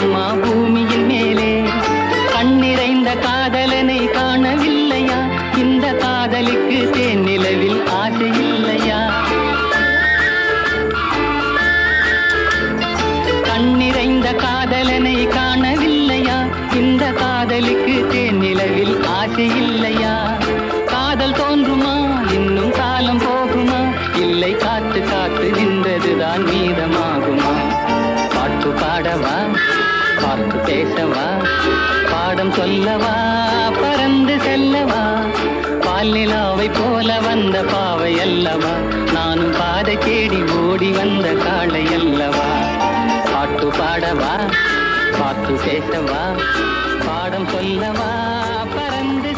ஏதம்மா பூமியின் மேலே. கண்ணிறைந்த காதலனை காணவில்லையா? இந்த காதலிக்கு தேன் நிலவில் ஆசை இல்லையா? கண்ணிறைந்த காதலனை காணவில்லையா? இந்த காதலிக்கு தேன் நிலவில் ஆசை இல்லையா? காதல் தோன்றுமா? இன்னும் காலம் போகுமா? இல்லை, காத்து காத்து நின்றதுதான் மீதமாகுமா? பாட்டு பாடவா, பார்த்து பேசவா, பாடம் சொல்லவா, பறந்து செல்லவா? பால் நிலாவை போல வந்த பாவை அல்லவா? நானும் பாதை தேடி ஓடி வந்த காளை அல்லவா? பாட்டு பாடவா, பார்த்து பேசவா, பாடம் சொல்லவா, பறந்து